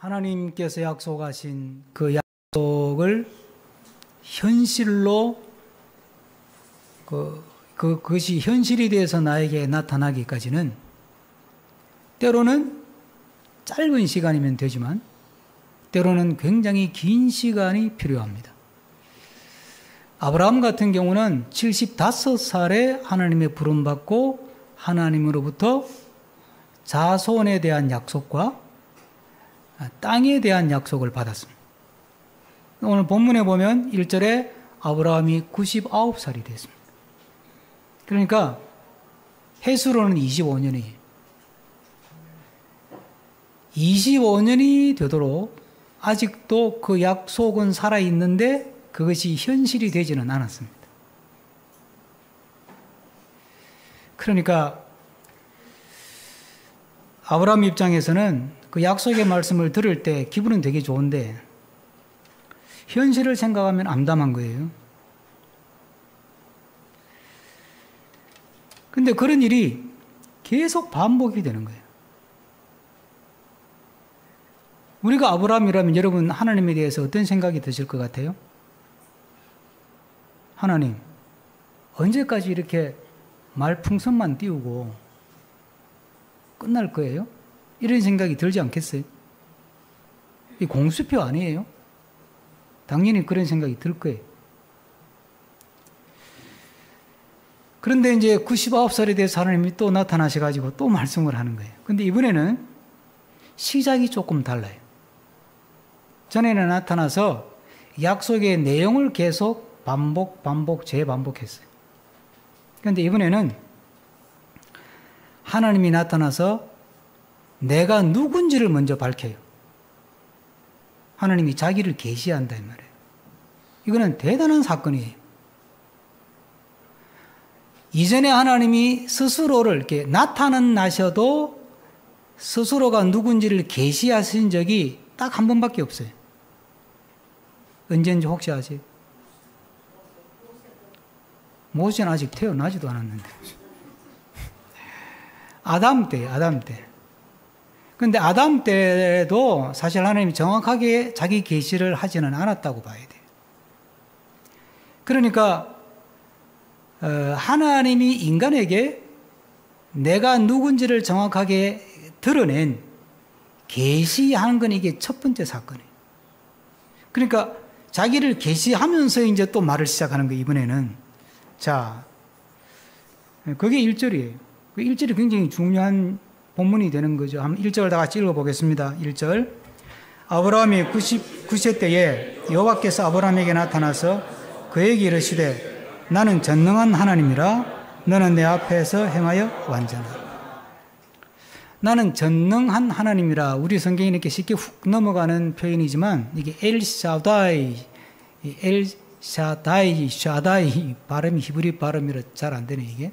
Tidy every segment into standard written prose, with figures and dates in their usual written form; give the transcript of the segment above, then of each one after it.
하나님께서 약속하신 그 약속을 현실로 그것이 현실이 되어서 나에게 나타나기까지는 때로는 짧은 시간이면 되지만 때로는 굉장히 긴 시간이 필요합니다. 아브라함 같은 경우는 75살에 하나님의 부름받고 하나님으로부터 자손에 대한 약속과 땅에 대한 약속을 받았습니다. 오늘 본문에 보면 1절에 아브라함이 99살이 됐습니다. 그러니까 해수로는 25년이에요. 25년이 되도록 아직도 그 약속은 살아있는데 그것이 현실이 되지는 않았습니다. 그러니까 아브라함 입장에서는 그 약속의 말씀을 들을 때 기분은 되게 좋은데 현실을 생각하면 암담한 거예요. 근데 그런 일이 계속 반복이 되는 거예요. 우리가 아브라함이라면 여러분 하나님에 대해서 어떤 생각이 드실 것 같아요? 하나님, 언제까지 이렇게 말풍선만 띄우고 끝날 거예요? 이런 생각이 들지 않겠어요? 이 공수표 아니에요? 당연히 그런 생각이 들 거예요. 그런데 이제 99살에 대해서 하나님이 또 나타나셔가지고 또 말씀을 하는 거예요. 근데 이번에는 시작이 조금 달라요. 전에는 나타나서 약속의 내용을 계속 재반복했어요. 그런데 이번에는 하나님이 나타나서 내가 누군지를 먼저 밝혀요. 하나님이 자기를 계시한다 이 말이에요. 이거는 대단한 사건이에요. 이전에 하나님이 스스로를 이렇게 나타나셔도 스스로가 누군지를 계시하신 적이 딱 한 번밖에 없어요. 언제인지 혹시 아세요? 모세는 아직 태어나지도 않았는데. 아담 때. 근데 아담 때도 사실 하나님이 정확하게 자기 계시를 하지는 않았다고 봐야 돼요. 그러니까 하나님이 인간에게 내가 누군지를 정확하게 드러낸 계시하는 건 이게 첫 번째 사건이에요. 그러니까 자기를 계시하면서 이제 또 말을 시작하는 거예요, 이번에는. 자, 그게 1절이에요. 그 1절이 굉장히 중요한 본문이 되는 거죠. 한번 1절 다 같이 읽어보겠습니다. 1절. 아브라함이 99세 때에 여호와께서 아브라함에게 나타나서 그에게 이르시되 나는 전능한 하나님이라 너는 내 앞에서 행하여 완전하라. 나는 전능한 하나님이라. 우리 성경에 이렇게 쉽게 훅 넘어가는 표현이지만 이게 엘샤다이 발음이 히브리 발음이라 잘 안 되네 이게.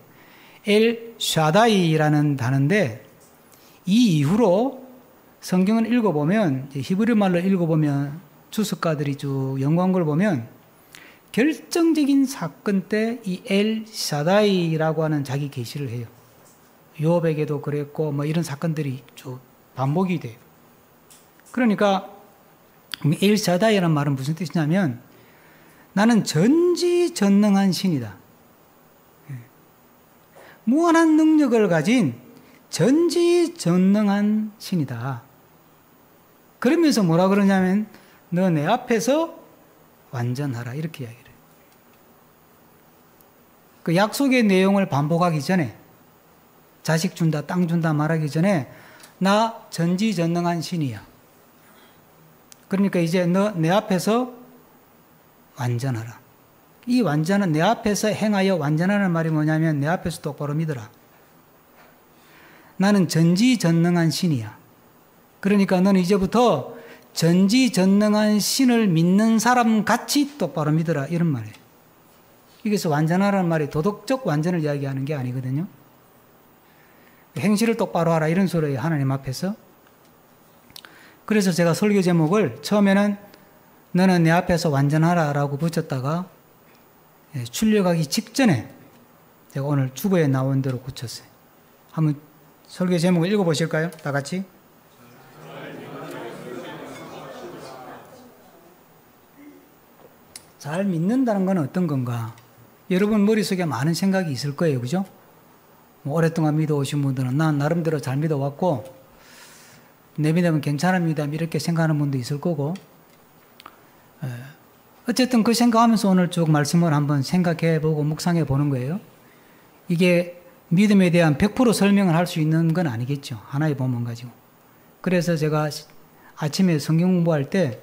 엘샤다이라는 단어인데 이 이후로 성경을 읽어보면 히브리 말로 읽어보면 주석가들이 쭉 연구한 걸 보면 결정적인 사건 때 이 엘샤다이라고 하는 자기 계시를 해요. 요백에도 그랬고 뭐 이런 사건들이 쭉 반복이 돼요. 그러니까 엘샤다이라는 말은 무슨 뜻이냐면 나는 전지전능한 신이다. 무한한 능력을 가진 전지전능한 신이다. 그러면서 뭐라 그러냐면 너 내 앞에서 완전하라 이렇게 이야기를 해요. 그 약속의 내용을 반복하기 전에 자식 준다 땅 준다 말하기 전에 나 전지전능한 신이야. 그러니까 이제 너 내 앞에서 완전하라. 이 완전은 내 앞에서 행하여 완전하는 말이 뭐냐면 내 앞에서 똑바로 믿어라. 나는 전지전능한 신이야. 그러니까 너는 이제부터 전지전능한 신을 믿는 사람 같이 똑바로 믿어라 이런 말이에요. 여기서 완전하라는 말이 도덕적 완전을 이야기하는 게 아니거든요. 행실을 똑바로 하라 이런 소리예요. 하나님 앞에서. 그래서 제가 설교 제목을 처음에는 너는 내 앞에서 완전하라 라고 붙였다가 출력하기 직전에 제가 오늘 주보에 나온 대로 고쳤어요. 한번 설교 제목을 읽어보실까요? 다 같이. 잘 믿는다는 건 어떤 건가? 여러분 머릿속에 많은 생각이 있을 거예요. 그죠? 뭐 오랫동안 믿어오신 분들은 난 나름대로 잘 믿어왔고 내 믿음은 괜찮습니다. 이렇게 생각하는 분도 있을 거고 어쨌든 그 생각하면서 오늘 쭉 말씀을 한번 생각해보고 묵상해 보는 거예요. 이게 믿음에 대한 100% 설명을 할 수 있는 건 아니겠죠. 하나의 본문 가지고. 그래서 제가 아침에 성경 공부할 때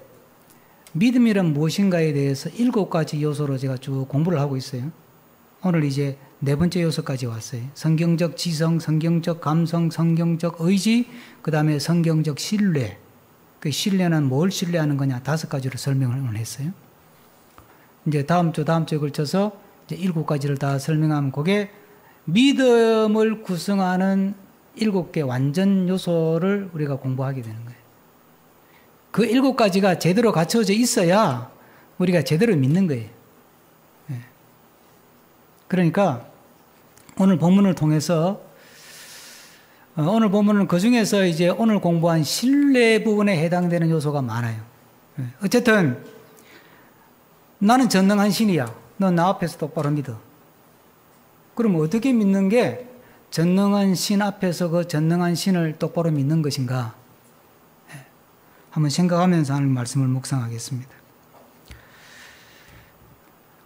믿음이란 무엇인가에 대해서 7가지 요소로 제가 쭉 공부를 하고 있어요. 오늘 이제 4번째 요소까지 왔어요. 성경적 지성, 성경적 감성, 성경적 의지, 그 다음에 성경적 신뢰. 그 신뢰는 뭘 신뢰하는 거냐 5가지로 설명을 했어요. 이제 다음 주에 걸쳐서 이제 7가지를 다 설명하면 그게 믿음을 구성하는 7개 완전 요소를 우리가 공부하게 되는 거예요. 그 7가지가 제대로 갖춰져 있어야 우리가 제대로 믿는 거예요. 그러니까 오늘 본문을 통해서 오늘 본문은 그 중에서 이제 오늘 공부한 신뢰 부분에 해당되는 요소가 많아요. 어쨌든 나는 전능한 신이야. 너 나 앞에서 똑바로 믿어. 그럼 어떻게 믿는 게 전능한 신 앞에서 그 전능한 신을 똑바로 믿는 것인가? 한번 생각하면서 하는 말씀을 묵상하겠습니다.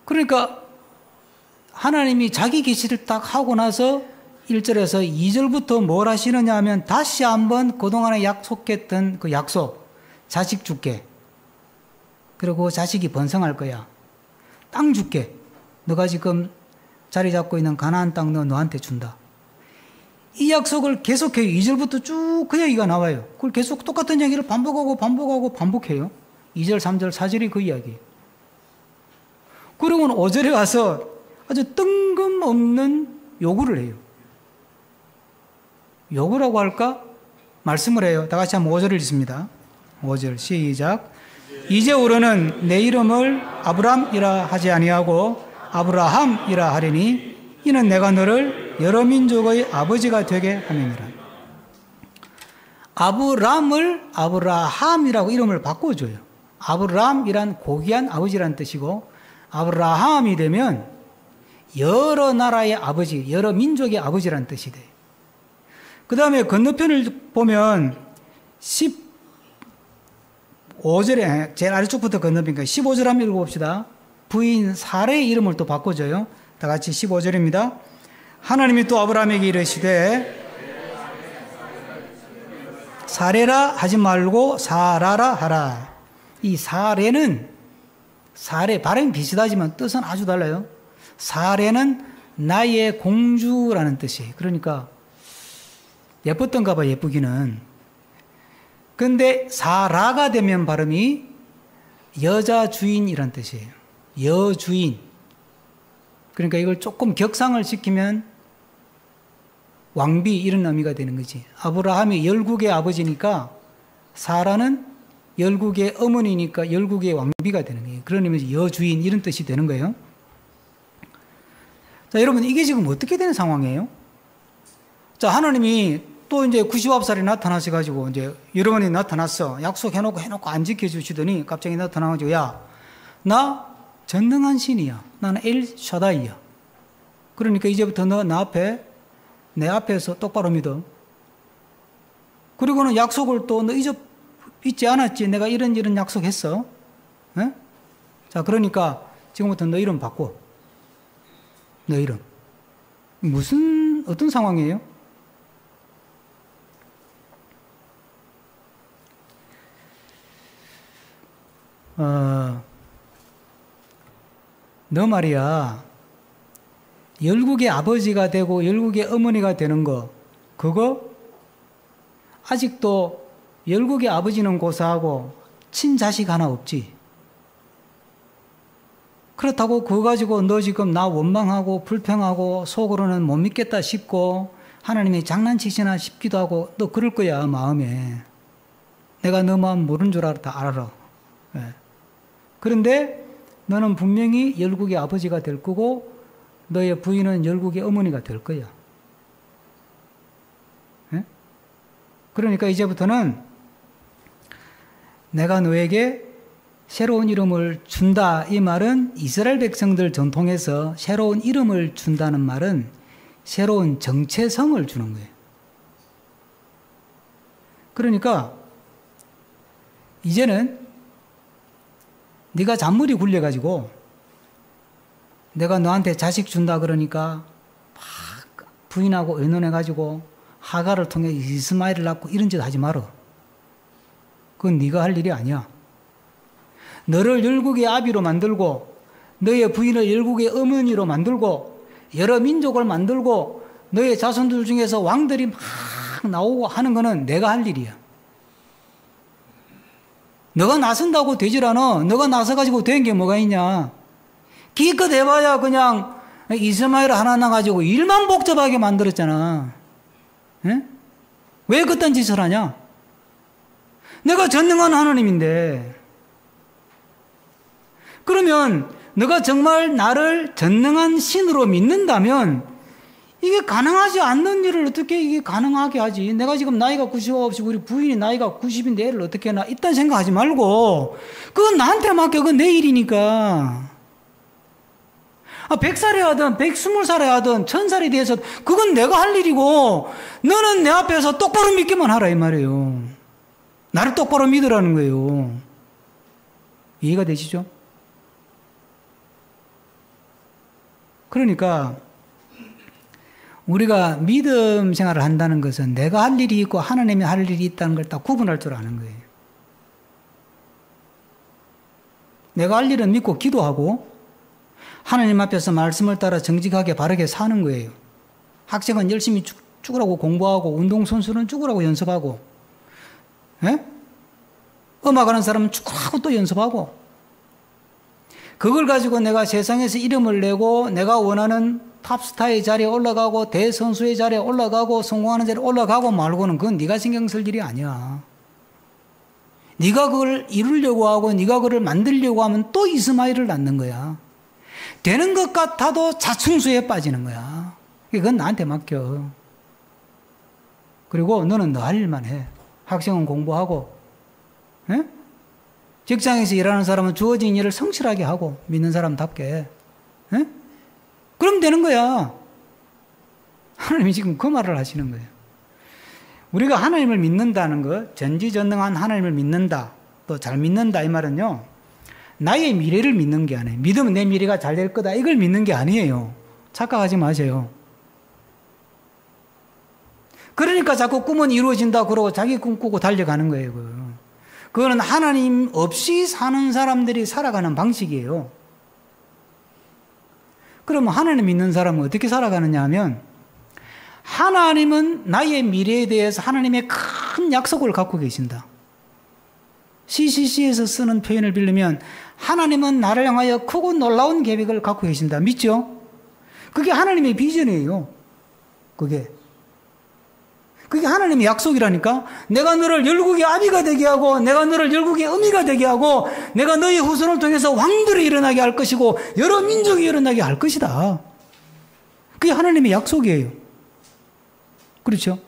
그러니까 하나님이 자기 계시를 딱 하고 나서 1절에서 2절부터 뭘 하시느냐 하면 다시 한번 그동안에 약속했던 그 약속, 자식 줄게. 그리고 자식이 번성할 거야. 땅 줄게. 너가 지금 자리 잡고 있는 가나안 땅 너한테 준다. 이 약속을 계속해요. 2절부터 쭉 그 얘기가 나와요. 그걸 계속 똑같은 얘기를 반복해요. 2절, 3절, 4절이 그 이야기예요. 그러고는 5절에 와서 아주 뜬금없는 요구를 해요. 요구라고 할까? 말씀을 해요. 다 같이 한번 5절을 읽습니다. 5절 시작. 이제부로는 내 이름을 아브람이라 하지 아니하고 아브라함이라 하리니 이는 내가 너를 여러 민족의 아버지가 되게 함이니라. 아브람을 아브라함이라고 이름을 바꿔줘요. 아브람이란 고귀한 아버지라는 뜻이고 아브라함이 되면 여러 나라의 아버지, 여러 민족의 아버지라는 뜻이 돼요. 그 다음에 건너편을 보면 15절에 제일 아래쪽부터 건너편이니까 15절 한번 읽어봅시다. 부인 사레의 이름을 또 바꿔줘요. 다 같이 15절입니다. 하나님이 또 아브라함에게 이르시되 사레라 하지 말고 사라라 하라. 이 사레는 발음이 비슷하지만 뜻은 아주 달라요. 사레는 나의 공주라는 뜻이에요. 그러니까 예뻤던가 봐, 예쁘기는. 근데 사라가 되면 발음이 여자 주인이란 뜻이에요. 여주인. 그러니까 이걸 조금 격상을 시키면 왕비 이런 의미가 되는 거지. 아브라함이 열국의 아버지니까 사라는 열국의 어머니니까 열국의 왕비가 되는 거예요. 그런 의미에서 여주인 이런 뜻이 되는 거예요. 자, 여러분 이게 지금 어떻게 되는 상황이에요? 자, 하나님이 또 이제 99살이 나타나셔가지고 이제 여러 번이 나타났어. 약속해놓고 안 지켜주시더니 갑자기 나타나가지고 야, 나 전능한 신이야. 나는 엘 샤다이야. 그러니까 이제부터 너 내 앞에서 똑바로 믿어. 그리고는 약속을 또 너 잊지 않았지. 내가 이런 약속했어. 에? 자, 그러니까 지금부터 너 이름 바꿔. 너 이름. 어떤 상황이에요? 너 말이야, 열국의 아버지가 되고 열국의 어머니가 되는 거, 그거 아직도 열국의 아버지는 고사하고 친자식 하나 없지. 그렇다고 그거 가지고 너 지금 나 원망하고 불평하고 속으로는 못 믿겠다 싶고 하나님이 장난치시나 싶기도 하고 너 그럴 거야, 마음에. 내가 너 마음 모르는 줄 알아. 네. 그런데 너는 분명히 열국의 아버지가 될 거고 너의 부인은 열국의 어머니가 될 거야. 네? 그러니까 이제부터는 내가 너에게 새로운 이름을 준다. 이 말은 이스라엘 백성들 전통에서 새로운 이름을 준다는 말은 새로운 정체성을 주는 거예요. 그러니까 이제는 네가 잔머리 굴려가지고 내가 너한테 자식 준다 그러니까 막 부인하고 의논해가지고 하가를 통해 이스마엘을 낳고 이런 짓 하지 말어. 그건 네가 할 일이 아니야. 너를 열국의 아비로 만들고 너의 부인을 열국의 어머니로 만들고 여러 민족을 만들고 너의 자손들 중에서 왕들이 막 나오고 하는 거는 내가 할 일이야. 너가 나선다고 되질 않아. 너가 나서가지고 된 게 뭐가 있냐. 기껏 해봐야 그냥 이스마엘 하나 나가지고 일만 복잡하게 만들었잖아. 에? 왜 그딴 짓을 하냐? 내가 전능한 하나님인데. 그러면 너가 정말 나를 전능한 신으로 믿는다면 이게 가능하지 않는 일을 어떻게 이게 가능하게 하지? 내가 지금 나이가 99이고 우리 부인이 나이가 90인데 애를 어떻게 하나? 이딴 생각하지 말고 그건 나한테 맡겨. 그건 내 일이니까. 100살에 하든 120살에 하든 1000살에 대해서 그건 내가 할 일이고 너는 내 앞에서 똑바로 믿기만 하라 이 말이에요. 나를 똑바로 믿으라는 거예요. 이해가 되시죠? 그러니까 우리가 믿음 생활을 한다는 것은 내가 할 일이 있고 하나님이 할 일이 있다는 걸 딱 구분할 줄 아는 거예요. 내가 할 일은 믿고 기도하고 하나님 앞에서 말씀을 따라 정직하게 바르게 사는 거예요. 학생은 열심히 죽으라고 공부하고 운동선수는 죽으라고 연습하고 예? 음악하는 사람은 죽으라고 또 연습하고 그걸 가지고 내가 세상에서 이름을 내고 내가 원하는 탑스타의 자리에 올라가고 대선수의 자리에 올라가고 성공하는 자리에 올라가고 말고는 그건 네가 신경 쓸 일이 아니야. 네가 그걸 이루려고 하고 네가 그걸 만들려고 하면 또 이스마엘을 낳는 거야. 되는 것 같아도 자충수에 빠지는 거야. 그건 나한테 맡겨. 그리고 너는 너 할 일만 해. 학생은 공부하고 에? 직장에서 일하는 사람은 주어진 일을 성실하게 하고 믿는 사람답게 에? 그럼 되는 거야. 하나님이 지금 그 말을 하시는 거예요. 우리가 하나님을 믿는다는 것, 전지전능한 하나님을 믿는다, 또 잘 믿는다 이 말은요, 나의 미래를 믿는 게 아니에요. 믿으면 내 미래가 잘 될 거다 이걸 믿는 게 아니에요. 착각하지 마세요. 그러니까 자꾸 꿈은 이루어진다 그러고 자기 꿈 꾸고 달려가는 거예요. 그거는 하나님 없이 사는 사람들이 살아가는 방식이에요. 그러면 하나님 믿는 사람은 어떻게 살아가느냐 하면 하나님은 나의 미래에 대해서 하나님의 큰 약속을 갖고 계신다. CCC에서 쓰는 표현을 빌리면 하나님은 나를 향하여 크고 놀라운 계획을 갖고 계신다. 믿죠? 그게 하나님의 비전이에요. 그게 하나님의 약속이라니까. 내가 너를 열국의 아비가 되게 하고 내가 너를 열국의 어미가 되게 하고 내가 너의 후손을 통해서 왕들이 일어나게 할 것이고 여러 민족이 일어나게 할 것이다. 그게 하나님의 약속이에요. 그렇죠?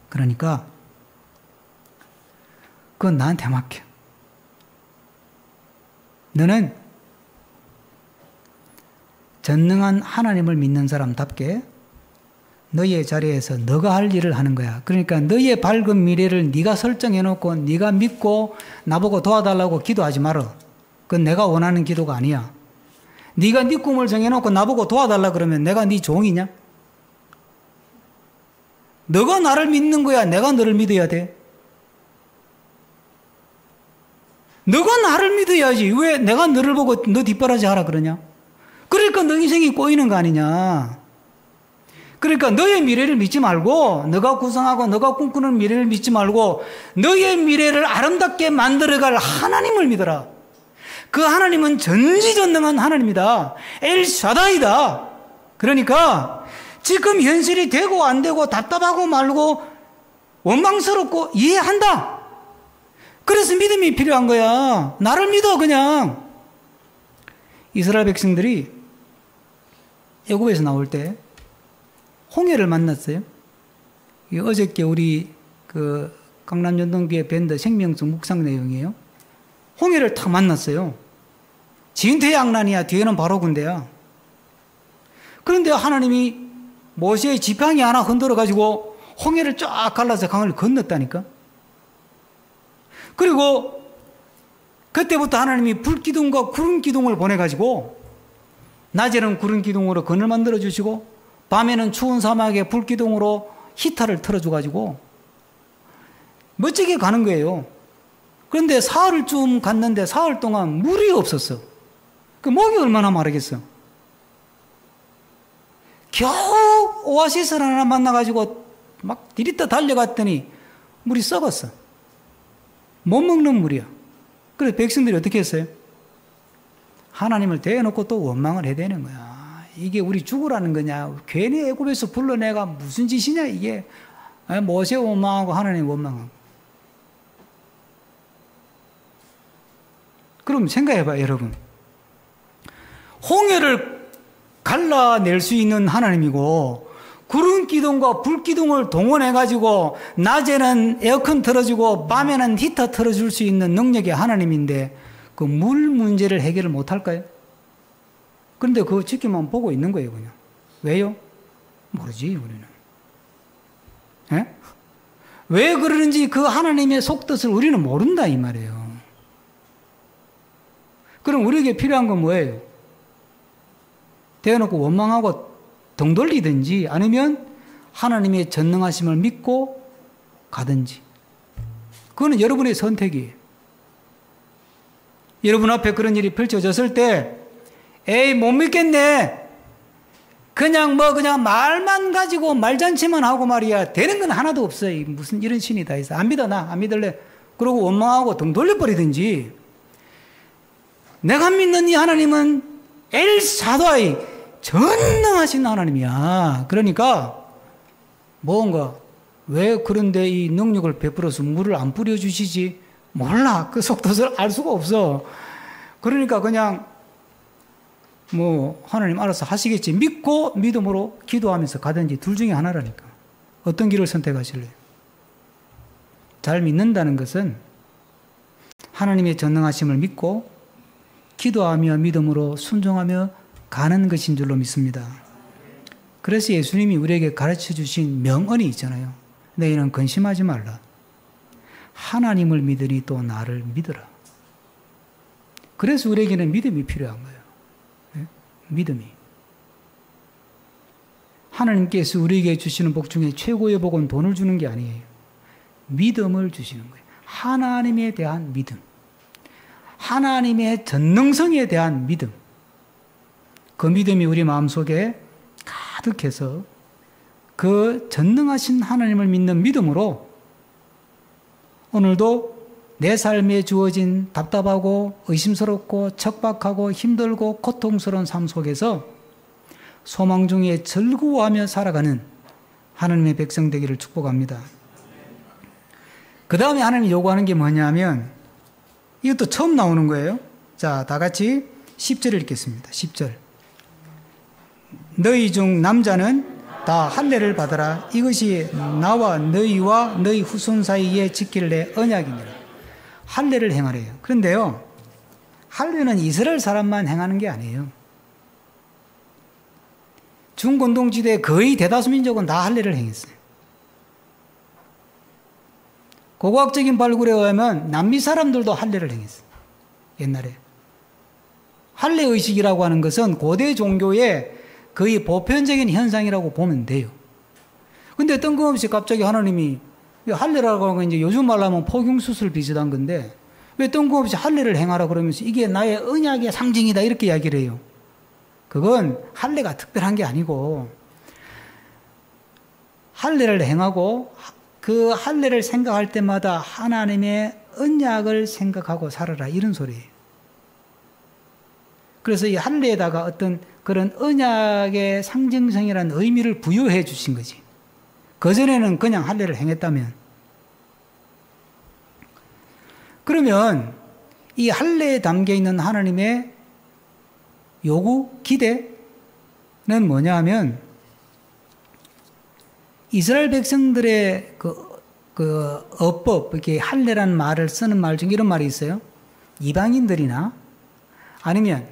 그러니까 그건 나한테 맡겨. 너는 전능한 하나님을 믿는 사람답게 너의 자리에서 너가 할 일을 하는 거야. 그러니까 너의 밝은 미래를 네가 설정해놓고 네가 믿고 나보고 도와달라고 기도하지 말어. 그건 내가 원하는 기도가 아니야. 네가 네 꿈을 정해놓고 나보고 도와달라 그러면 내가 네 종이냐? 너가 나를 믿는 거야? 내가 너를 믿어야 돼? 너가 나를 믿어야지. 왜 내가 너를 보고 너 뒷바라지 하라 그러냐? 그러니까 너 인생이 꼬이는 거 아니냐? 그러니까 너의 미래를 믿지 말고 너가 구성하고 너가 꿈꾸는 미래를 믿지 말고 너의 미래를 아름답게 만들어갈 하나님을 믿어라. 그 하나님은 전지전능한 하나님이다. 엘샤다이다. 그러니까 지금 현실이 되고 안 되고 답답하고 말고 원망스럽고 이해한다. 그래서 믿음이 필요한 거야. 나를 믿어 그냥. 이스라엘 백성들이 애굽에서 나올 때 홍해를 만났어요. 어저께 우리 그 강남연동교회 밴드 생명수 묵상 내용이에요. 홍해를 탁 만났어요. 진퇴양난이야. 뒤에는 바로 군대야. 그런데 하나님이 모세의 지팡이 하나 흔들어 가지고 홍해를 쫙 갈라서 강을 건넜다니까. 그리고 그때부터 하나님이 불기둥과 구름기둥을 보내가지고 낮에는 구름기둥으로 건을 만들어 주시고 밤에는 추운 사막에 불기둥으로 히타를 틀어줘가지고 멋지게 가는 거예요. 그런데 사흘을 좀 갔는데 사흘 동안 물이 없었어. 그 목이 얼마나 마르겠어. 겨우 오아시스를 하나 만나가지고 막 디리다 달려갔더니 물이 썩었어. 못 먹는 물이야. 그래서 백성들이 어떻게 했어요? 하나님을 대놓고 또 원망을 해야 되는 거야. 이게 우리 죽으라는 거냐? 괜히 애굽에서 불러내가 무슨 짓이냐 이게. 모세 원망하고 하나님 원망하고. 그럼 생각해봐요, 여러분. 홍해를 갈라낼 수 있는 하나님이고 구름기둥과 불기둥을 동원해가지고 낮에는 에어컨 틀어주고 밤에는 히터 틀어줄 수 있는 능력의 하나님인데 그 물 문제를 해결을 못할까요? 그런데 그거 지켜만 보고 있는 거예요, 그냥. 왜요? 모르지, 우리는. 예? 왜 그러는지 그 하나님의 속뜻을 우리는 모른다, 이 말이에요. 그럼 우리에게 필요한 건 뭐예요? 대놓고 원망하고 등 돌리든지 아니면 하나님의 전능하심을 믿고 가든지. 그거는 여러분의 선택이에요. 여러분 앞에 그런 일이 펼쳐졌을 때 에이 못 믿겠네. 그냥 말만 가지고 말잔치만 하고 말이야. 되는 건 하나도 없어요. 무슨 이런 신이 다 있어. 안 믿어 나 안 믿을래. 그러고 원망하고 등 돌려버리든지. 내가 믿는 이 하나님은 엘사다이 전능하신 하나님이야. 그러니까 뭔가 왜 그런데 이 능력을 베풀어서 물을 안 뿌려주시지? 몰라. 그 속뜻을 알 수가 없어. 그러니까 그냥 하나님 알아서 하시겠지. 믿고 믿음으로 기도하면서 가든지 둘 중에 하나라니까. 어떤 길을 선택하실래요? 잘 믿는다는 것은 하나님의 전능하심을 믿고 기도하며 믿음으로 순종하며 가는 것인 줄로 믿습니다. 그래서 예수님이 우리에게 가르쳐 주신 명언이 있잖아요. 너희는 근심하지 말라. 하나님을 믿으니 또 나를 믿으라. 그래서 우리에게는 믿음이 필요한 거예요. 네? 믿음이. 하나님께서 우리에게 주시는 복 중에 최고의 복은 돈을 주는 게 아니에요. 믿음을 주시는 거예요. 하나님에 대한 믿음. 하나님의 전능성에 대한 믿음. 그 믿음이 우리 마음속에 가득해서 그 전능하신 하나님을 믿는 믿음으로 오늘도 내 삶에 주어진 답답하고 의심스럽고 척박하고 힘들고 고통스러운 삶 속에서 소망 중에 즐거워하며 살아가는 하나님의 백성 되기를 축복합니다. 그 다음에 하나님이 요구하는 게 뭐냐면 이것도 처음 나오는 거예요. 자, 다 같이 10절 읽겠습니다. 10절. 너희 중 남자는 다 할례를 받아라. 이것이 나와 너희와 너희 후손 사이에 지킬 내 언약이니라. 할례를 행하래요. 그런데요, 할례는 이스라엘 사람만 행하는 게 아니에요. 중건동지대 거의 대다수 민족은 다 할례를 행했어요. 고고학적인 발굴에 의하면 남미 사람들도 할례를 행했어요. 옛날에. 할례 의식이라고 하는 것은 고대 종교의 거의 보편적인 현상이라고 보면 돼요. 근데 뜬금없이 갑자기 하나님이 할례라고 하는 건 이제 요즘 말로 하면 포경수술 비슷한 건데 왜 뜬금없이 할례를 행하라 그러면서 이게 나의 언약의 상징이다 이렇게 이야기를 해요. 그건 할례가 특별한 게 아니고 할례를 행하고 그 할례를 생각할 때마다 하나님의 언약을 생각하고 살아라 이런 소리예요. 그래서 이 할례에다가 어떤 그런 언약의 상징성이라는 의미를 부여해 주신 거지. 그전에는 그냥 할례를 행했다면. 그러면 이 할례에 담겨 있는 하나님의 요구, 기대는 뭐냐 하면 이스라엘 백성들의 그 어법, 이렇게 할례라는 말을 쓰는 말 중에 이런 말이 있어요. 이방인들이나 아니면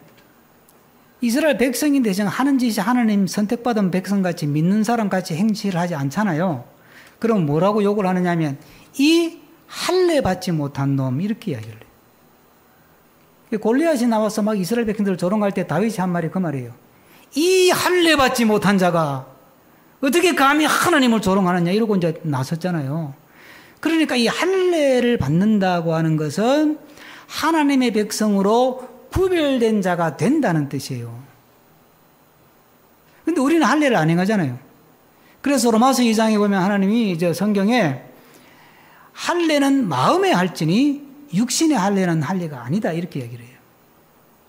이스라엘 백성인데 하는 짓이 하나님 선택받은 백성같이 믿는 사람같이 행실을 하지 않잖아요. 그럼 뭐라고 욕을 하느냐면 이 할례 받지 못한 놈 이렇게 이야기를 해요. 골리앗이 나와서 막 이스라엘 백성들을 조롱할 때 다윗이 한 말이 그 말이에요. 이 할례 받지 못한 자가 어떻게 감히 하나님을 조롱하느냐 이러고 이제 나섰잖아요. 그러니까 이 할례를 받는다고 하는 것은 하나님의 백성으로 구별된 자가 된다는 뜻이에요. 근데 우리는 할례를 안 행하잖아요. 그래서 로마서 2장에 보면 하나님이 이제 성경에 할례는 마음에 할지니 육신의 할례는 할례가 아니다 이렇게 얘기를 해요.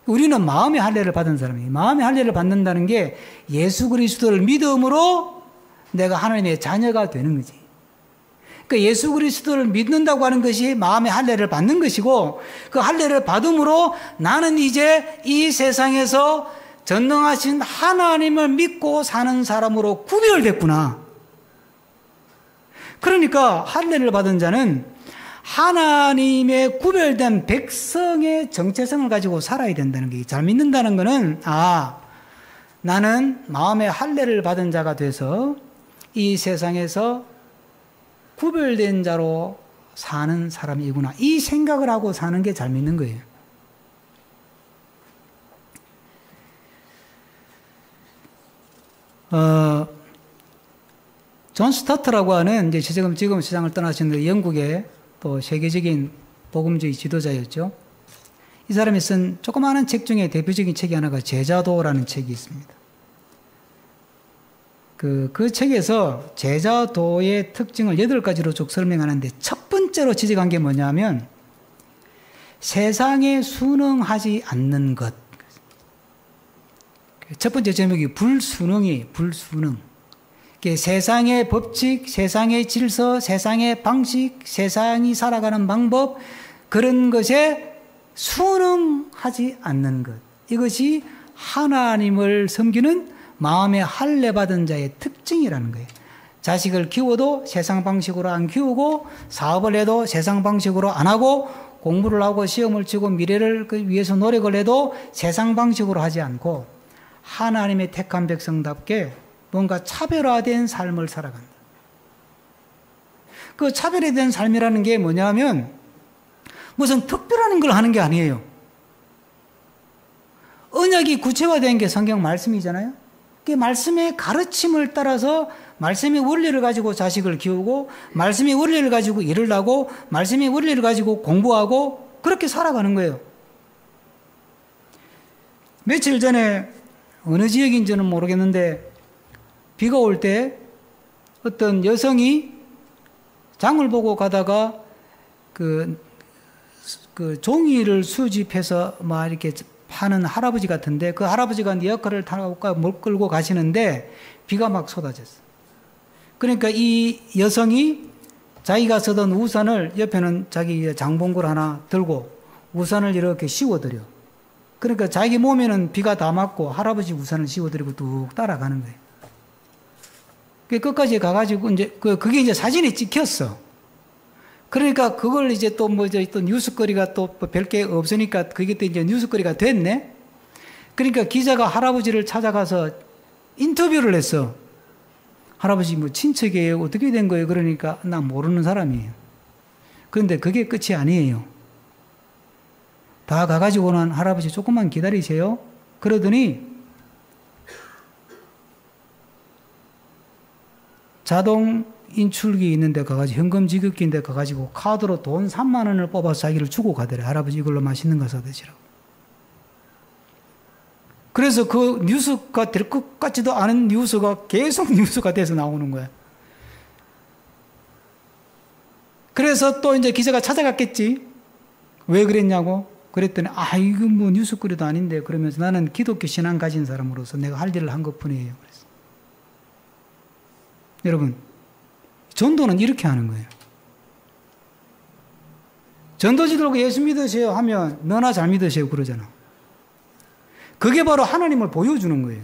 우리는 마음의 할례를 받은 사람이에요. 마음의 할례를 받는다는 게 예수 그리스도를 믿음으로 내가 하나님의 자녀가 되는 거지. 그러니까 예수 그리스도를 믿는다고 하는 것이 마음의 할례를 받는 것이고 그 할례를 받음으로 나는 이제 이 세상에서 전능하신 하나님을 믿고 사는 사람으로 구별됐구나. 그러니까 할례를 받은 자는 하나님의 구별된 백성의 정체성을 가지고 살아야 된다는 게 잘 믿는다는 것은 나는 마음의 할례를 받은 자가 돼서 이 세상에서 구별된 자로 사는 사람이구나. 이 생각을 하고 사는 게 잘 믿는 거예요. 존 스타트라고 하는 이제 지금 세상을 떠나신 영국의 또 세계적인 복음주의 지도자였죠. 이 사람이 쓴 조그마한 책 중에 대표적인 책이 하나가 제자도라는 책이 있습니다. 그 책에서 제자도의 특징을 8가지로 쭉 설명하는데 첫 번째로 지적한 게 뭐냐면 세상에 순응하지 않는 것. 첫 번째 제목이 불순응이에요. 불순응. 세상의 법칙, 세상의 질서, 세상의 방식, 세상이 살아가는 방법 그런 것에 순응하지 않는 것. 이것이 하나님을 섬기는 마음의 할례 받은 자의 특징이라는 거예요. 자식을 키워도 세상 방식으로 안 키우고 사업을 해도 세상 방식으로 안 하고 공부를 하고 시험을 치고 미래를 위해서 노력을 해도 세상 방식으로 하지 않고 하나님의 택한 백성답게 뭔가 차별화된 삶을 살아간다. 그 차별화된 삶이라는 게 뭐냐면 무슨 특별한 걸 하는 게 아니에요. 언약이 구체화된 게 성경 말씀이잖아요. 그 말씀의 가르침을 따라서 말씀의 원리를 가지고 자식을 키우고 말씀의 원리를 가지고 일을 하고 말씀의 원리를 가지고 공부하고 그렇게 살아가는 거예요. 며칠 전에 어느 지역인지는 모르겠는데 비가 올 때 어떤 여성이 장을 보고 가다가 그 종이를 수집해서 막 이렇게 파는 할아버지 같은데 그 할아버지가 리어카를 타고 못 끌고 가시는데 비가 막 쏟아졌어. 그러니까 이 여성이 자기가 쓰던 우산을 옆에는 자기 장봉굴 하나 들고 우산을 이렇게 씌워드려. 그러니까 자기 몸에는 비가 다 맞고 할아버지 우산을 씌워드리고 뚝 따라가는 거예요. 끝까지 가가지고 이제 그게 이제 사진이 찍혔어. 그러니까 그걸 이제 또 또 뉴스거리가 또 별게 없으니까 그게 또 이제 뉴스거리가 됐네. 그러니까 기자가 할아버지를 찾아가서 인터뷰를 했어. 할아버지 뭐 친척이에요? 어떻게 된 거예요? 그러니까 나 모르는 사람이에요. 그런데 그게 끝이 아니에요. 다 가가지고는 할아버지 조금만 기다리세요. 그러더니 자동 인출기 있는데 가가지고 현금 지급기인데 가가지고 카드로 돈 3만 원을 뽑아서 자기를 주고 가더래. 할아버지 이걸로 맛있는 거 사드시라고. 그래서 그 뉴스가 될 것 같지도 않은 뉴스가 계속 뉴스가 돼서 나오는 거야. 그래서 또 이제 기자가 찾아갔겠지. 왜 그랬냐고. 그랬더니 이거 뭐 뉴스거리도 아닌데 그러면서 나는 기독교 신앙 가진 사람으로서 내가 할 일을 한 것뿐이에요. 그래서. 여러분 전도는 이렇게 하는 거예요. 전도지들고 예수 믿으세요 하면 너나 잘 믿으세요 그러잖아. 그게 바로 하나님을 보여주는 거예요.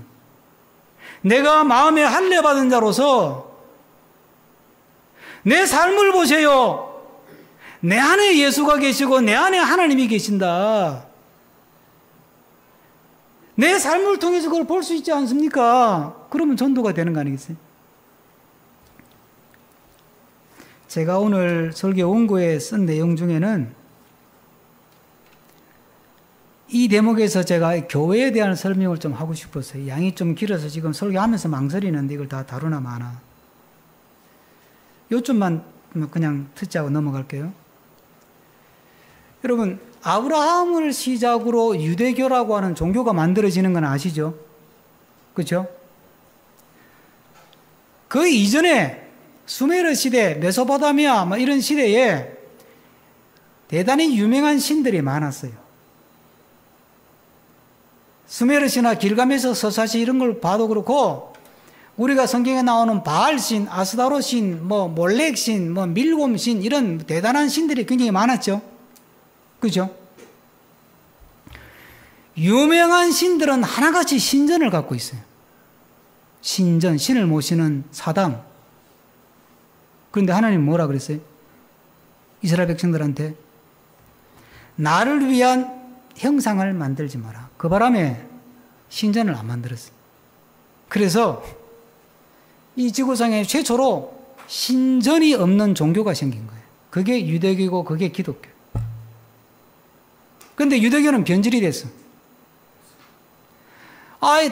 내가 마음에 할례 받은 자로서 내 삶을 보세요. 내 안에 예수가 계시고 내 안에 하나님이 계신다. 내 삶을 통해서 그걸 볼 수 있지 않습니까? 그러면 전도가 되는 거 아니겠어요? 제가 오늘 설교 원고에 쓴 내용 중에는 이 대목에서 제가 교회에 대한 설명을 좀 하고 싶었어요. 양이 좀 길어서 지금 설교하면서 망설이는데 이걸 다 다루나 마나. 요점만 그냥 듣자고 넘어갈게요. 여러분, 아브라함을 시작으로 유대교라고 하는 종교가 만들어지는 건 아시죠? 그렇죠? 그 이전에 수메르 시대, 메소포타미아 이런 시대에 대단히 유명한 신들이 많았어요. 수메르 신화 길가메스 서사시 이런 걸 봐도 그렇고 우리가 성경에 나오는 바알신, 아스다로신, 몰렉신, 밀곰신 이런 대단한 신들이 굉장히 많았죠. 그죠? 유명한 신들은 하나같이 신전을 갖고 있어요. 신전, 신을 모시는 사당. 그런데 하나님 뭐라 그랬어요? 이스라엘 백성들한테 나를 위한 형상을 만들지 마라. 그 바람에 신전을 안 만들었어요. 그래서 이 지구상에 최초로 신전이 없는 종교가 생긴 거예요. 그게 유대교고 그게 기독교. 그런데 유대교는 변질이 됐어.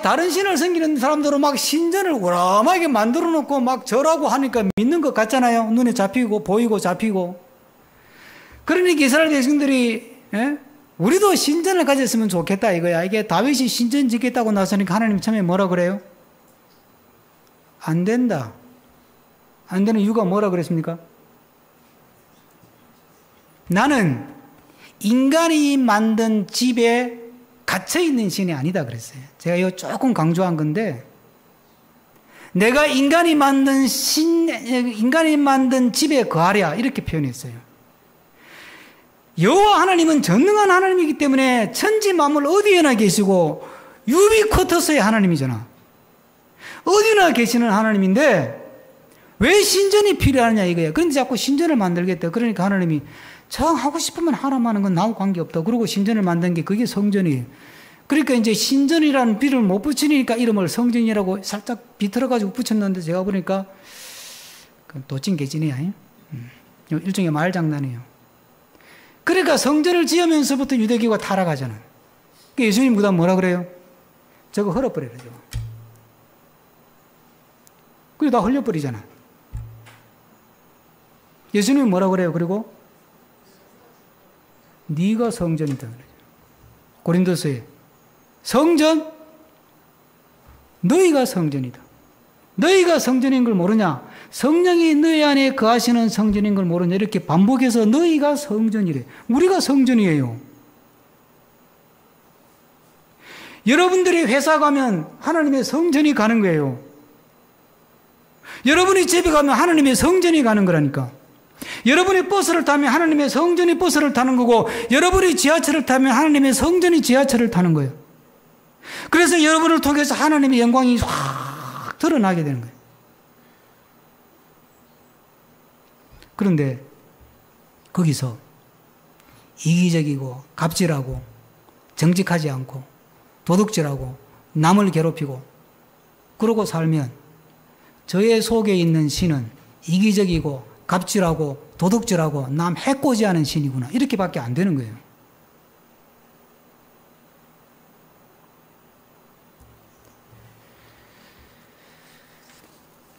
다른 신을 섬기는 사람들은 막 신전을 우람하게 만들어 놓고 막 절하고 하니까 믿는 것 같잖아요. 눈에 잡히고 보이고 잡히고. 그러니까 이스라엘 백성들이 우리도 신전을 가졌으면 좋겠다 이거야. 이게 다윗이 신전 짓겠다고 나서니까 하나님 처음에 뭐라 그래요? 안 된다. 안 되는 이유가 뭐라 그랬습니까? 나는 인간이 만든 집에 갇혀있는 신이 아니다 그랬어요. 제가 이거 조금 강조한 건데 내가 인간이 만든 집에 거하랴 이렇게 표현했어요. 여호와 하나님은 전능한 하나님이기 때문에 천지 만물 어디에나 계시고 유비쿼터스의 하나님이잖아. 어디나 계시는 하나님인데 왜 신전이 필요하냐 이거야. 그런데 자꾸 신전을 만들겠다. 그러니까 하나님이 정 하고 싶으면 하라고 하는 건 나하고 관계없다. 그리고 신전을 만든 게 그게 성전이에요. 그러니까 이제 신전이라는 비를 못 붙이니까 이름을 성전이라고 살짝 비틀어가지고 붙였는데 제가 보니까 도찐개찐이야. 일종의 말장난이에요. 그러니까 성전을 지으면서부터 유대교가 타락하잖아요. 그러니까 예수님 그다음 뭐라 그래요? 저거 헐어버리라. 그리고 다 흘려버리잖아. 예수님이 뭐라 그래요? 그리고 네가 성전이다. 고린도서에 성전 너희가 성전이다. 너희가 성전인 걸 모르냐? 성령이 너희 안에 거하시는 성전인 걸 모르냐? 이렇게 반복해서 너희가 성전이래. 우리가 성전이에요. 여러분들이 회사 가면 하나님의 성전이 가는 거예요. 여러분이 집에 가면 하나님의 성전이 가는 거라니까. 여러분이 버스를 타면 하나님의 성전이 버스를 타는 거고 여러분이 지하철을 타면 하나님의 성전이 지하철을 타는 거예요. 그래서 여러분을 통해서 하나님의 영광이 확 드러나게 되는 거예요. 그런데 거기서 이기적이고 갑질하고 정직하지 않고 도둑질하고 남을 괴롭히고 그러고 살면 저의 속에 있는 신은 이기적이고 갑질하고 도둑질하고 남 해코지하는 신이구나. 이렇게밖에 안 되는 거예요.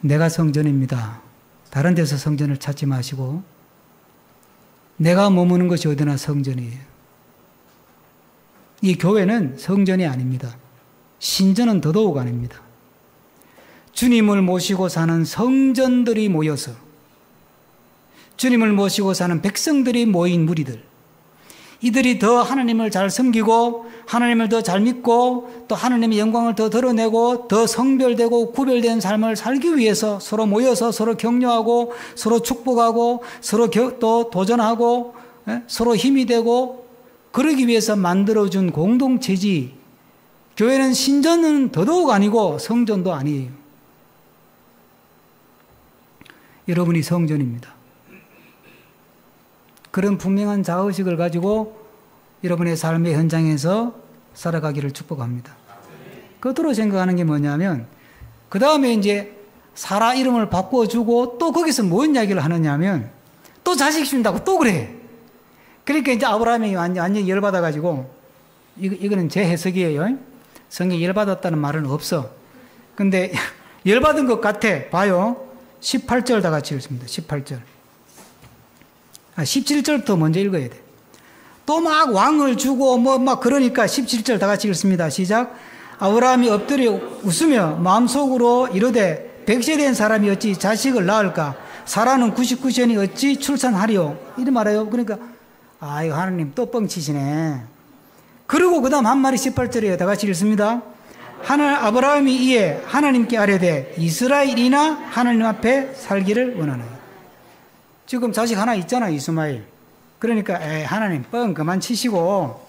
내가 성전입니다. 다른 데서 성전을 찾지 마시고 내가 머무는 것이 어디나 성전이에요. 이 교회는 성전이 아닙니다. 신전은 더더욱 아닙니다. 주님을 모시고 사는 성전들이 모여서 주님을 모시고 사는 백성들이 모인 무리들, 이들이 더 하나님을 잘 섬기고 하나님을 더 잘 믿고 또 하나님의 영광을 더 드러내고 더 성별되고 구별된 삶을 살기 위해서 서로 모여서 서로 격려하고 서로 축복하고 서로 또 도전하고 서로 힘이 되고 그러기 위해서 만들어준 공동체지. 교회는 신전은 더더욱 아니고 성전도 아니에요. 여러분이 성전입니다. 그런 분명한 자의식을 가지고 여러분의 삶의 현장에서 살아가기를 축복합니다. 끝으로 생각하는 게 뭐냐면, 그 다음에 이제 사라 이름을 바꿔주고 또 거기서 뭔 이야기를 하느냐면, 또 자식 준다고 또 그래. 그러니까 이제 아브라함이 완전히 열받아가지고, 이거는 제 해석이에요. 성경에 열받았다는 말은 없어. 근데 열받은 것 같아. 봐요. 18절 다 같이 읽습니다. 18절. 17절부터 먼저 읽어야 돼. 또 막 왕을 주고 막 그러니까 17절 다 같이 읽습니다. 시작. 아브라함이 엎드려 웃으며 마음속으로 이르되 100세 된 사람이 어찌 자식을 낳을까? 사라는 99세니 어찌 출산하리요? 이래 말해요. 그러니까 이거 하나님 또 뻥치시네. 그리고 그 다음 한 마리 18절에 다 같이 읽습니다. 아브라함이 이에 하나님께 아뢰되 이스라엘이나 하나님 앞에 살기를 원하나요? 지금 자식 하나 있잖아, 이스마엘. 그러니까 하나님 뻥 그만 치시고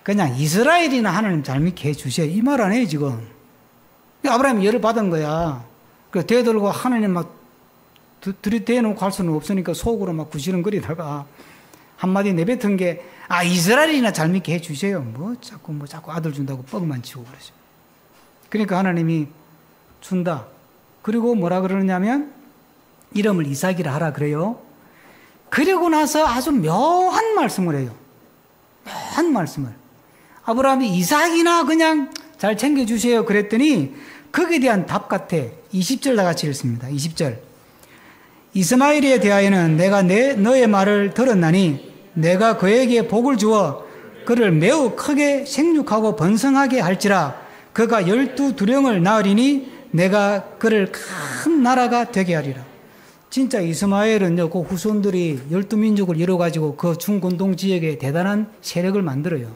그냥 이스라엘이나 하나님 잘 믿게 해주세요. 이 말 안 해요 지금. 아브라함이 열을 받은 거야. 그 대들고 하나님 막 들이대놓고 할 수는 없으니까 속으로 막 구시렁거리다가 한마디 내뱉은 게 이스라엘이나 잘 믿게 해주세요. 뭐 자꾸 아들 준다고 뻥만 치고 그러죠. 그러니까 하나님이 준다. 그리고 뭐라 그러느냐면 이름을 이삭이라 하라 그래요. 그리고 나서 아주 묘한 말씀을 해요. 묘한 말씀을. 아브라함이 이삭이나 그냥 잘 챙겨주세요 그랬더니 거기에 대한 답 같아. 20절 다 같이 읽습니다. 20절. 이스마엘에 대하여는 내가 너의 말을 들었나니 내가 그에게 복을 주어 그를 매우 크게 생육하고 번성하게 할지라. 그가 12두령을 낳으리니 내가 그를 큰 나라가 되게 하리라. 진짜 이스마엘은 그 후손들이 12민족을 이뤄가지고 그 중곤동 지역에 대단한 세력을 만들어요.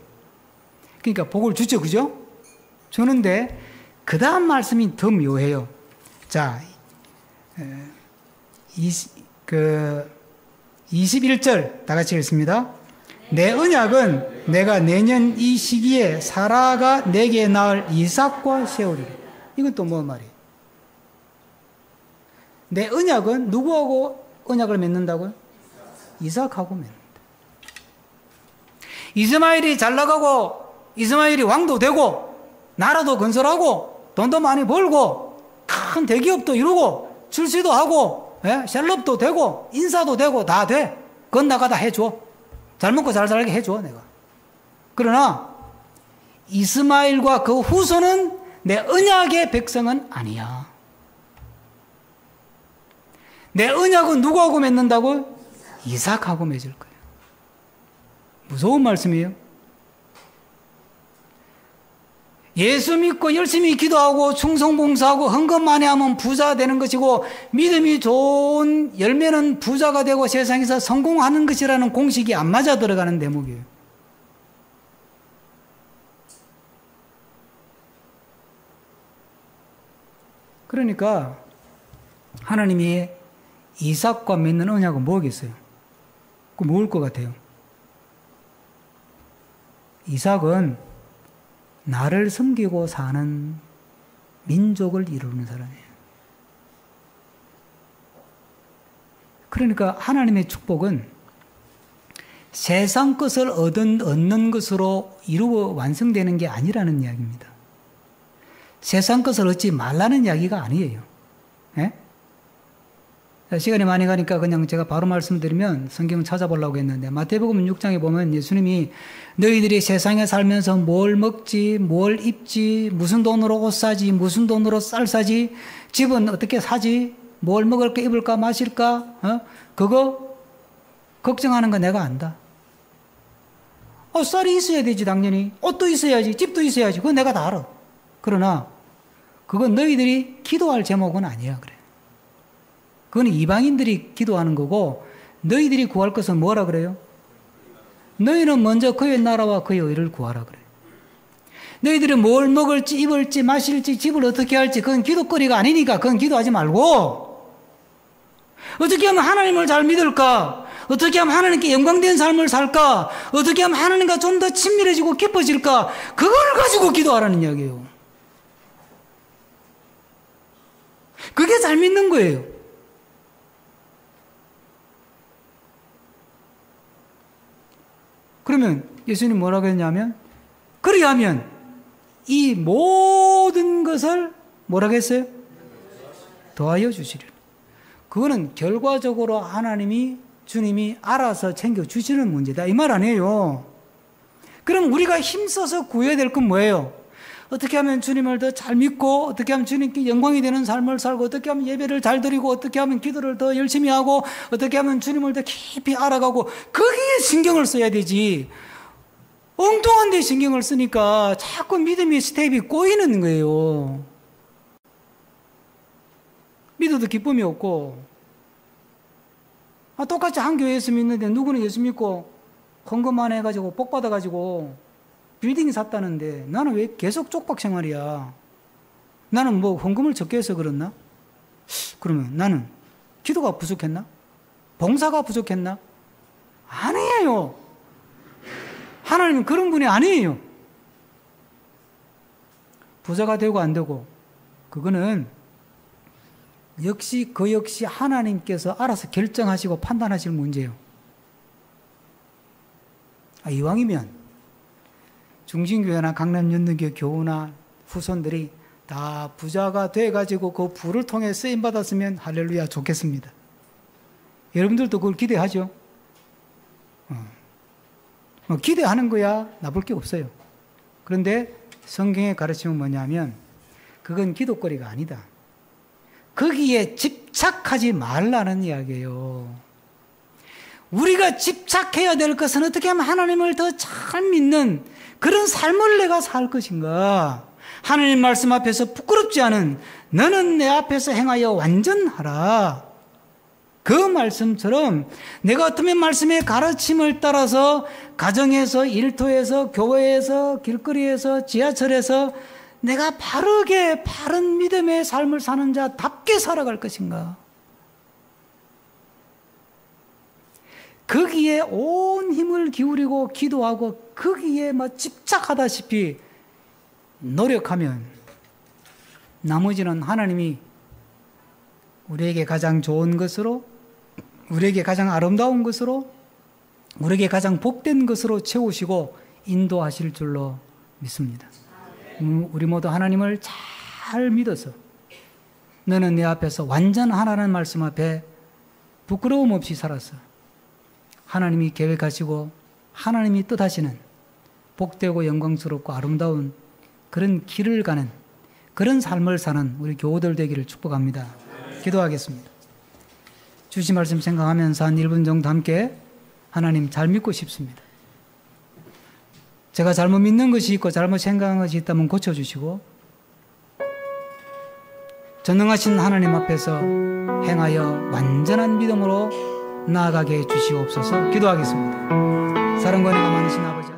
그러니까 복을 주죠, 그죠? 주는데 그 다음 말씀이 더 묘해요. 자, 21절 다 같이 읽습니다. 내 언약은 내가 내년 이 시기에 사라가 내게 낳을 이삭과 세우리라. 이건 또 뭐 말이에요? 내 언약은 누구하고 언약을 맺는다고요? 이삭하고 맺는다. 이스마엘이 잘 나가고 이스마엘이 왕도 되고 나라도 건설하고 돈도 많이 벌고 큰 대기업도 이루고 출시도 하고 셀럽도 되고 인사도 되고 다 돼. 그건 나가 다 해줘. 잘 먹고 잘 살게 해줘 내가. 그러나 이스마엘과 그 후손은 내 언약의 백성은 아니야. 내 언약은 누구하고 맺는다고? 이삭하고 맺을 거예요. 무서운 말씀이에요. 예수 믿고 열심히 기도하고 충성봉사하고 헌금 많이 하면 부자 되는 것이고 믿음이 좋은 열매는 부자가 되고 세상에서 성공하는 것이라는 공식이 안 맞아 들어가는 대목이에요. 그러니까 하나님이 이삭과 맺는 언약은 뭐겠어요? 그 뭐일 것 같아요? 이삭은 나를 섬기고 사는 민족을 이루는 사람이에요. 그러니까 하나님의 축복은 세상 것을 얻는 것으로 이루어 완성되는 게 아니라는 이야기입니다. 세상 것을 얻지 말라는 이야기가 아니에요. 예? 시간이 많이 가니까 그냥 제가 바로 말씀드리면 성경 찾아보려고 했는데 마태복음 6장에 보면 예수님이 너희들이 세상에 살면서 뭘 먹지, 뭘 입지, 무슨 돈으로 옷 사지, 무슨 돈으로 쌀 사지, 집은 어떻게 사지, 뭘 먹을까, 입을까, 마실까, 그거 걱정하는 거 내가 안다. 쌀이 있어야 되지 당연히. 옷도 있어야지, 집도 있어야지. 그거 내가 다 알아. 그러나 그건 너희들이 기도할 제목은 아니야 그래. 그건 이방인들이 기도하는 거고 너희들이 구할 것은 뭐라 그래요? 너희는 먼저 그의 나라와 그의 의를 구하라 그래. 너희들은 뭘 먹을지 입을지 마실지 집을 어떻게 할지 그건 기도거리가 아니니까 그건 기도하지 말고 어떻게 하면 하나님을 잘 믿을까? 어떻게 하면 하나님께 영광된 삶을 살까? 어떻게 하면 하나님과 좀 더 친밀해지고 깊어질까? 그걸 가지고 기도하라는 이야기예요. 그게 잘 믿는 거예요. 그러면 예수님 뭐라고 했냐면, 그리하면 이 모든 것을 뭐라고 했어요? 더하여 주시리라. 그거는 결과적으로 하나님이, 주님이 알아서 챙겨주시는 문제다, 이 말 아니에요. 그럼 우리가 힘써서 구해야 될 건 뭐예요? 어떻게 하면 주님을 더 잘 믿고, 어떻게 하면 주님께 영광이 되는 삶을 살고, 어떻게 하면 예배를 잘 드리고, 어떻게 하면 기도를 더 열심히 하고, 어떻게 하면 주님을 더 깊이 알아가고, 거기에 신경을 써야 되지. 엉뚱한 데 신경을 쓰니까 자꾸 믿음의 스텝이 꼬이는 거예요. 믿어도 기쁨이 없고, 똑같이 한 교회에서 믿는데 누구는 예수 믿고 헌금만 해가지고 복 받아가지고 빌딩 샀다는데 나는 왜 계속 쪽박 생활이야? 나는 뭐 헌금을 적게 해서 그렇나? 그러면 나는 기도가 부족했나? 봉사가 부족했나? 아니에요. 하나님은 그런 분이 아니에요. 부자가 되고 안 되고 그거는 역시 하나님께서 알아서 결정하시고 판단하실 문제예요. 이왕이면 중심교회나 강남연등교 교우나 후손들이 다 부자가 돼가지고 그 부를 통해 쓰임받았으면 할렐루야 좋겠습니다. 여러분들도 그걸 기대하죠? 기대하는 거야 나쁠 게 없어요. 그런데 성경의 가르침은 뭐냐면 그건 기도거리가 아니다. 거기에 집착하지 말라는 이야기예요. 우리가 집착해야 될 것은 어떻게 하면 하나님을 더 잘 믿는 그런 삶을 내가 살 것인가. 하나님 말씀 앞에서 부끄럽지 않은 너는 내 앞에서 행하여 완전하라. 그 말씀처럼 내가 어쩌면 말씀의 가르침을 따라서 가정에서, 일터에서, 교회에서, 길거리에서, 지하철에서 내가 바르게 바른 믿음의 삶을 사는 자답게 살아갈 것인가. 거기에 온 힘을 기울이고 기도하고 거기에 집착하다시피 노력하면 나머지는 하나님이 우리에게 가장 좋은 것으로, 우리에게 가장 아름다운 것으로, 우리에게 가장 복된 것으로 채우시고 인도하실 줄로 믿습니다. 우리 모두 하나님을 잘 믿어서 너는 내 앞에서 완전하라는 말씀 앞에 부끄러움 없이 살아서 하나님이 계획하시고 하나님이 뜻하시는 복되고 영광스럽고 아름다운 그런 길을 가는 그런 삶을 사는 우리 교우들 되기를 축복합니다. 기도하겠습니다. 주신 말씀 생각하면서 한 1분 정도 함께 하나님 잘 믿고 싶습니다. 제가 잘못 믿는 것이 있고 잘못 생각한 것이 있다면 고쳐주시고 전능하신 하나님 앞에서 행하여 완전한 믿음으로 나아가게 해주시옵소서. 기도하겠습니다. 사랑과 은혜가 많으신 아버지.